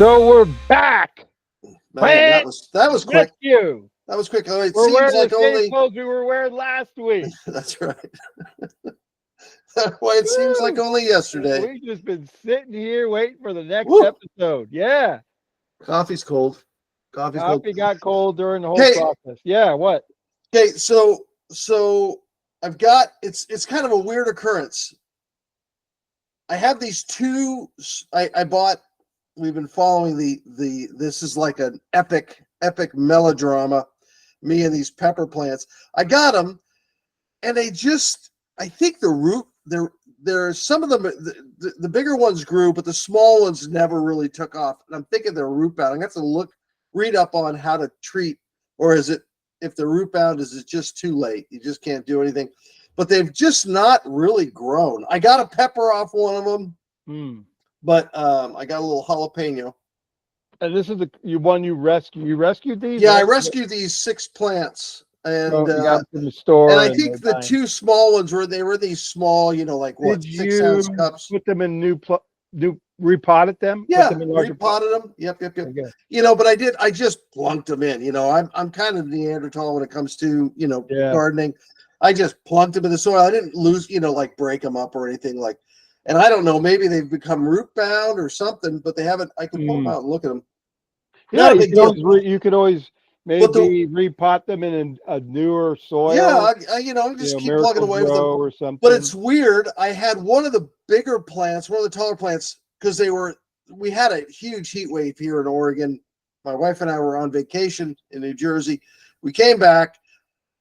So we're back. Man, that was quick. You. That was quick. It We're seems wearing like the same only. clothes we were wearing last week. That's right. Why it seems like only yesterday. We've just been sitting here waiting for the next Woo. episode. Yeah. Coffee's cold. Coffee got cold during the whole process. Yeah. What? Okay, so I've got it's kind of a weird occurrence. I have these two. I bought. We've been following the. This is like an epic melodrama. Me and these pepper plants. I got them, and they just. I think the root. There some of them. The bigger ones grew, but the small ones never really took off. And I'm thinking they're root bound. I have to read up on how to treat, or is it if they're root bound? Is it just too late? You just can't do anything. But they've just not really grown. I got a pepper off one of them, but I got a little jalapeno. And this is the one you rescued. You rescued these? Yeah, I rescued these 6 plants, and you got them from the store. And I think the 2 small ones were these small, like what, 6-ounce cups. Put them in new repotted them? Yeah, put them in repotted them. Yep. Okay. But I just plunked them in. I'm kind of Neanderthal when it comes to gardening. I just plunked them in the soil. I didn't lose, like break them up or anything like. And I don't know, maybe they've become root bound or something, but they haven't. I can pull them out and look at them. Yeah, you could always maybe repot them in a newer soil. Yeah, just keep plugging away with them or something. But it's weird. I had one of the bigger plants, one of the taller plants, because we had a huge heat wave here in Oregon. My wife and I were on vacation in New Jersey. We came back.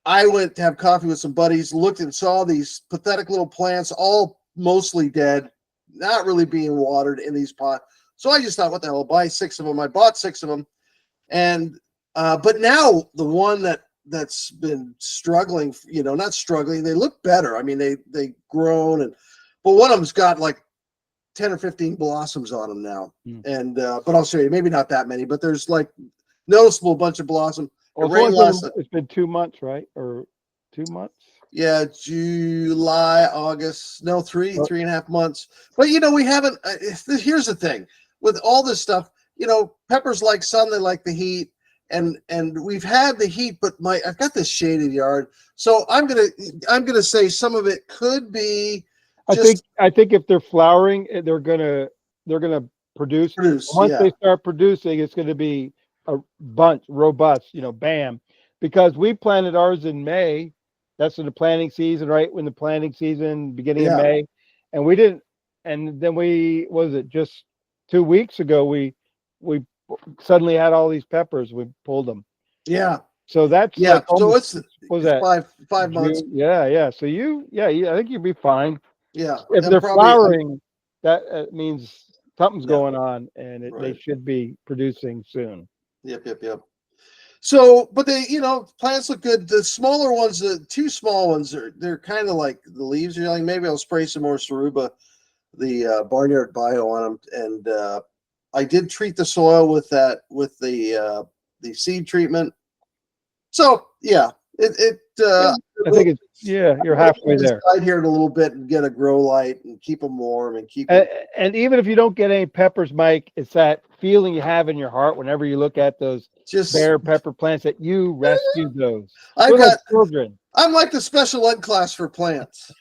I went to have coffee with some buddies, looked and saw these pathetic little plants, all mostly dead, not really being watered in these pots. So I just thought, what the hell, I'll buy 6 of them. I bought 6 of them. And, but now the one that's been struggling, not struggling, they look better. I mean, they grown, but one of them's got like 10 or 15 blossoms on them now. And, but I'll show you, maybe not that many, but there's like noticeable bunch of blossom. It's been 2 months, right? Or 2 months? Yeah, July, August. No, 3.5 months. But we haven't. Here's the thing with all this stuff. Peppers like sun. They like the heat, and we've had the heat. But I've got this shaded yard, so I'm gonna say some of it could be. I think if they're flowering, they're gonna produce. Once they start producing, it's gonna be a bunch, robust, bam, because we planted ours in May. That's in the planting season, right? When the planting season, beginning of May, and we didn't, and then just 2 weeks ago, we suddenly had all these peppers. We pulled them. Yeah. So that's so it's 5 months. Yeah. So I think you'll be fine. Yeah. If they're flowering, that means something's going on, and they should be producing soon. Yep. So, but they, plants look good. The smaller ones, the 2 small ones, they're kind of like the leaves are yelling. Maybe I'll spray some more Soruba, the Barnyard Bio on them. And I did treat the soil with the seed treatment. So yeah, I think you're halfway there. Hide here in a little bit and get a grow light and keep them warm and keep. And even if you don't get any peppers, Mike, it's that feeling you have in your heart whenever you look at those bare pepper plants that you rescued those. Children. I'm like the special ed class for plants.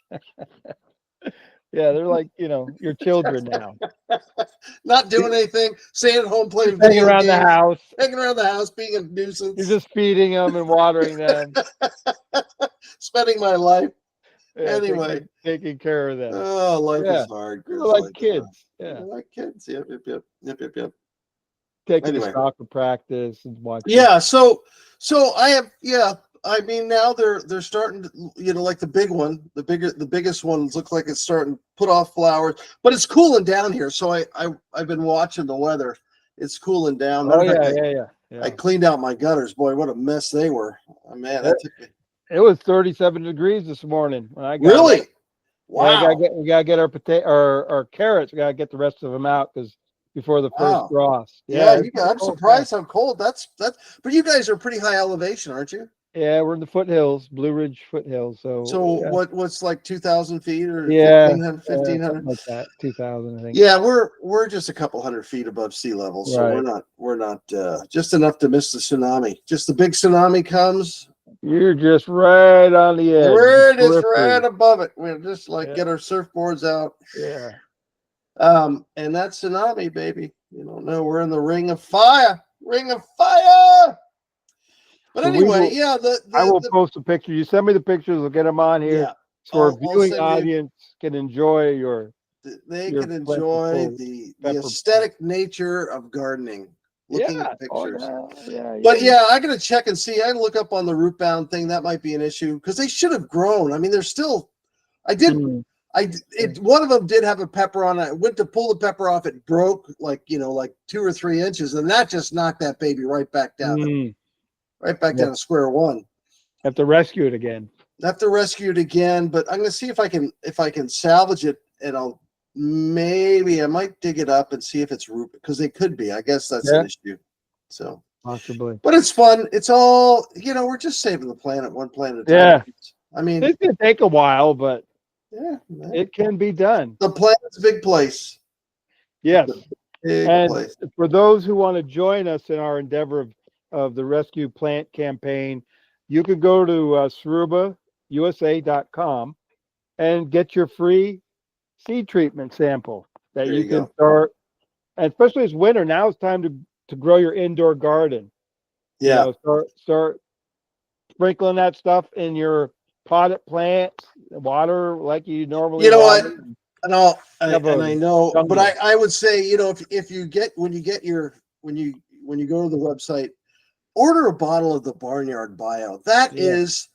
Yeah, they're like your children now. Not doing anything, staying at home playing hanging around the house, being a nuisance. You're just feeding them and watering them. Spending my life. Anyway, taking care of them. Oh, life is hard. They're like kids. Yeah, like kids. Yep. Taking the soccer practice and watching. Yeah, so I have. Yeah, I mean now they're starting to, like the big one, the biggest ones look like it's starting to put off flowers, but it's cooling down here. So I've been watching the weather. It's cooling down. Oh yeah. I cleaned out my gutters. Boy, what a mess they were. Oh, man, that took me. It was 37 degrees this morning when I got really. Wow. Yeah, we gotta get our carrots. We gotta get the rest of them out before the first frost. Yeah, I'm surprised how cold. That's. But you guys are pretty high elevation, aren't you? Yeah, we're in the foothills, Blue Ridge foothills. So yeah, what's like 2,000 feet or yeah, 1,500, 1,500? something like that. 2000, I think. Yeah, we're just a couple hundred feet above sea level, so Right. we're not just enough to miss the tsunami. Just the big tsunami comes, You're just right on the and edge. we're just Periphery. right above it. We're just like Yeah. get our surfboards out. Yeah. And that tsunami, baby. You don't know. We're in the ring of fire. Ring of fire. But So anyway, yeah, I will post a picture. You send me the pictures, we'll get them on here. yeah. So our I'll viewing send you- audience can enjoy your They your can enjoy plentiful the pepper. aesthetic nature of gardening. Looking Yeah. at pictures. But Yeah, I gotta check and see. I gotta look up on the root bound thing. That might be an issue because they should have grown. I mean, they're still. I did. One of them did have a pepper on it. I went to pull the pepper off. It broke like 2 or 3 inches, and that just knocked that baby right back down, down to square one. Have to rescue it again. Have to rescue it again, but I'm gonna see if I can salvage it, and I might dig it up and see if it's root because they could be. I guess that's an issue. So possibly, but it's fun. It's all we're just saving the planet one planet at a time. Yeah, I mean, it's gonna take a while, but yeah, it can be done. The planet's a big place. Yes, big place. For those who want to join us in our endeavor of the Rescue Plant Campaign, you can go to SorubaUSA.com and get your free seed treatment sample that you can start. And especially it's winter now, it's time to grow your indoor garden. Yeah, start sprinkling that stuff in your potted plants, water like you normally. You know what? I know, jungle. but I would say, if you get when you go to the website, order a bottle of the Barnyard Bio. That is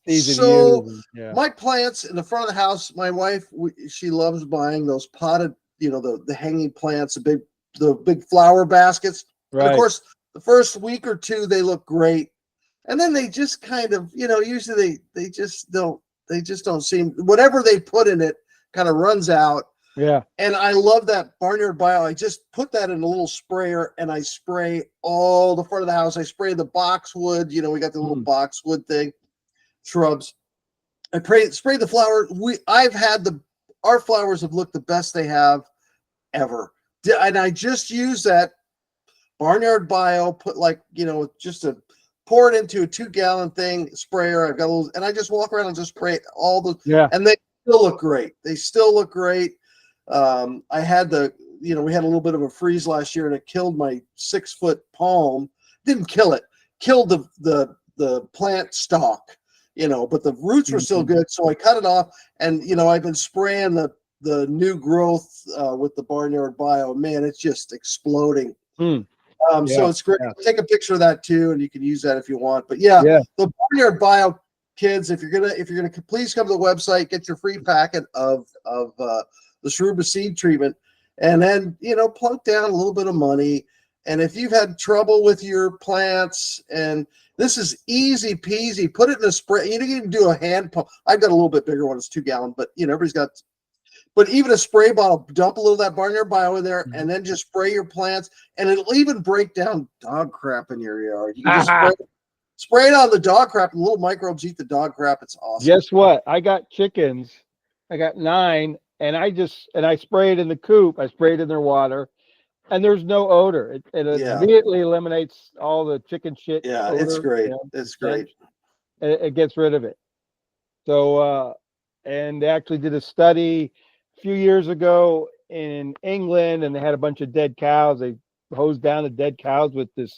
so. My plants in the front of the house. My wife, she loves buying those potted, the hanging plants, the big flower baskets. Right. And of course, the first week or two they look great, and then they just kind of, usually they just don't seem, whatever they put in it kind of runs out. Yeah. And I love that Barnyard Bio. I just put that in a little sprayer and I spray all the front of the house. I spray the boxwood. We got the little boxwood thing, shrubs. I spray the flower. Our flowers have looked the best they have ever. And I just use that Barnyard Bio, put pour it into a 2-gallon thing, sprayer. I've got a little, and I just walk around and just spray and they still look great. They still look great. I had we had a little bit of a freeze last year and it killed my 6-foot palm. Didn't kill it, killed the plant stalk, but the roots were still good. So I cut it off and, I've been spraying the new growth with the Barnyard Bio. Man, it's just exploding. So it's great. Take a picture of that too, and you can use that if you want. But the Barnyard Bio, kids, if you're gonna please come to the website, get your free packet of the Soruba Seed Treatment, and then plunk down a little bit of money. And if you've had trouble with your plants, and this is easy peasy, put it in a spray. You can do a hand pump. I've got a little bit bigger one; it's 2-gallon, but everybody's got. But even a spray bottle, dump a little of that Barnyard Bio in there, and then just spray your plants, and it'll even break down dog crap in your yard. You can just spray it on the dog crap, and little microbes eat the dog crap. It's awesome. Guess what? I got chickens. I got 9, and I spray it in the coop. I sprayed in their water, and there's no odor. It immediately eliminates all the chicken shit. Yeah, odor, it's great. It's great. It gets rid of it. So, and they actually did a study a few years ago in England, and they had a bunch of dead cows. They hosed down the dead cows with a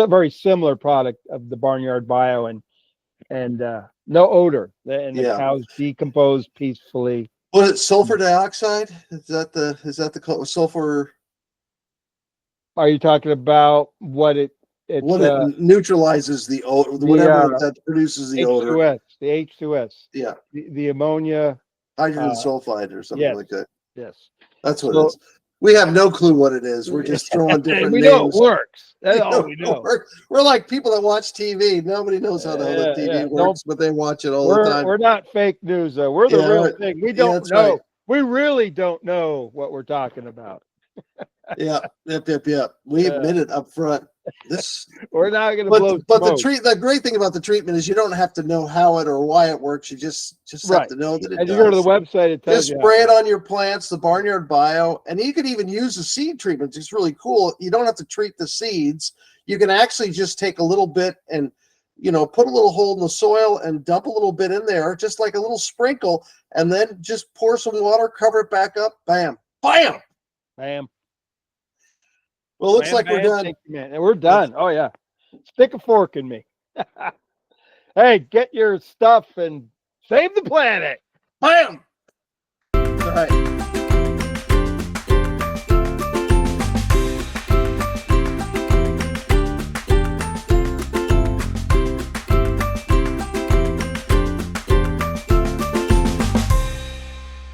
very similar product of the Barnyard Bio, and no odor, and the cows decompose peacefully. Was it sulfur dioxide? Is that the sulfur? Are you talking about what it neutralizes the odor, whatever that produces the odor? The H2S. Yeah. The ammonia. Hydrogen sulfide or something like that. Yes. That's what it is. We have no clue what it is. We're just throwing different names. We know it works. That's all we know. We're like people that watch TV. Nobody knows how the hell the TV works, but they watch it all the time. We're not fake news, though. We're the real thing. We don't know. Right. We really don't know what we're talking about. Yep. We admit it up front. We're not going to blow but smoke. the great thing about the treatment is you don't have to know how it or why it works. You just have to know that it and does. you go to the website, it tells just you. Spray it on your plants, the Barnyard Bio, and you could even use the seed treatment. It's really cool. You don't have to treat the seeds. You can actually just take a little bit and put a little hole in the soil and dump a little bit in there, just like a little sprinkle, and then just pour some water, cover it back up, bam, bam, bam. Well, it looks like we're done. Thank you, man. And we're done. Oh yeah. Stick a fork in me. Hey, get your stuff and save the planet. Bam. All right.